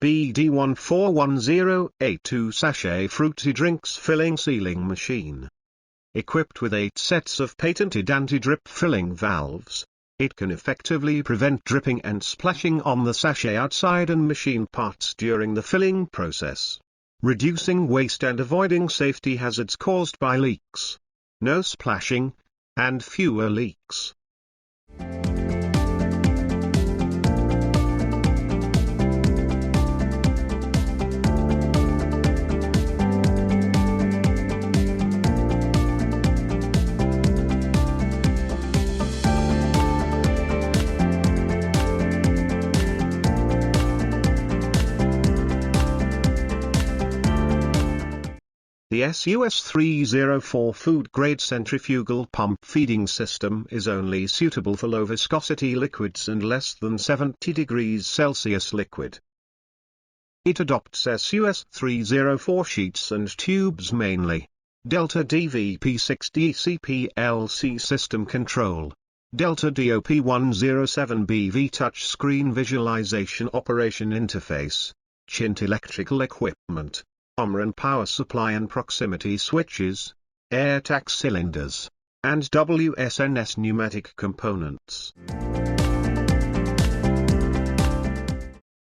BD1410A2 sachet fruity drinks filling sealing machine. Equipped with 8 sets of patented anti-drip filling valves, it can effectively prevent dripping and splashing on the sachet outside and machine parts during the filling process, reducing waste and avoiding safety hazards caused by leaks. No splashing, and fewer leaks. The SUS304 food-grade centrifugal pump feeding system is only suitable for low-viscosity liquids and less than 70 degrees Celsius liquid. It adopts SUS304 sheets and tubes mainly. Delta DVP6DC PLC system control. Delta DOP107BV touchscreen visualization operation interface. Chint electrical equipment. Omron power supply and proximity switches, air tax cylinders, and WSNS pneumatic components.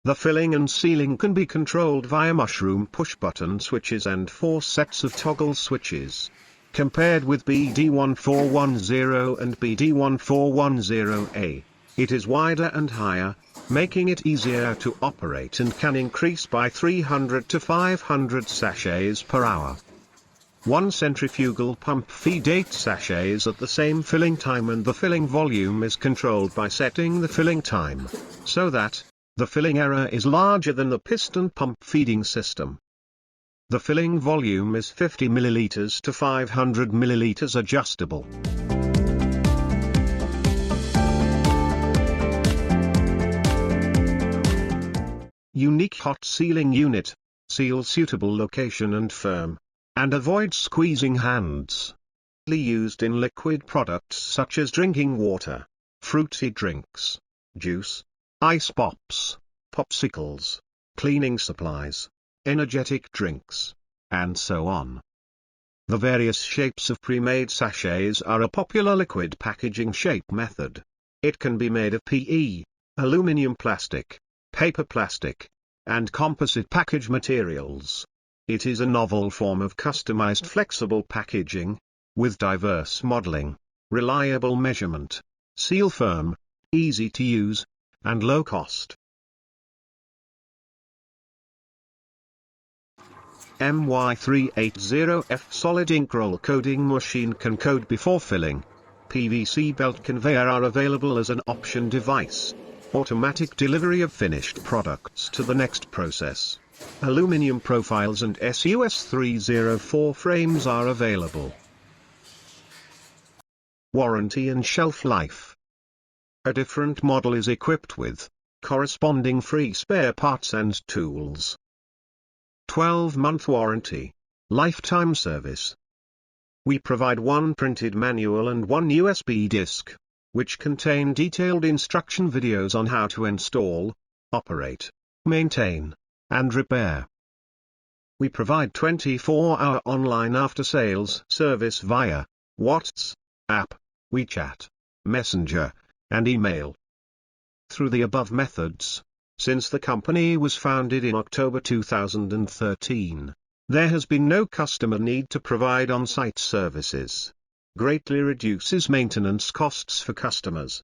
The filling and sealing can be controlled via mushroom push-button switches and 4 sets of toggle switches. Compared with BD1410 and BD1410A, it is wider and higher, making it easier to operate and can increase by 300 to 500 sachets per hour. One centrifugal pump feeds 8 sachets at the same filling time, and the filling volume is controlled by setting the filling time, so that the filling error is larger than the piston pump feeding system. The filling volume is 50 ml to 500 ml adjustable. Unique hot sealing unit, seal suitable location and firm, and avoid squeezing hands. Used in liquid products such as drinking water, fruity drinks, juice, ice pops, popsicles, cleaning supplies, energetic drinks, and so on. The various shapes of pre-made sachets are a popular liquid packaging shape method. It can be made of PE, aluminum plastic, paper plastic, and composite package materials. It is a novel form of customized flexible packaging, with diverse modeling, reliable measurement, seal firm, easy to use, and low cost. MY380F solid ink roll coding machine can code before filling. PVC belt conveyor are available as an option device. Automatic delivery of finished products to the next process. Aluminum profiles and SUS304 frames are available. Warranty and shelf life. A different model is equipped with corresponding free spare parts and tools. 12-month warranty. Lifetime service. We provide one printed manual and one USB disc, which contain detailed instruction videos on how to install, operate, maintain, and repair. We provide 24-hour online after-sales service via WhatsApp, WeChat, Messenger, and email. Through the above methods, since the company was founded in October 2013, there has been no customer need to provide on-site services. Greatly reduces maintenance costs for customers.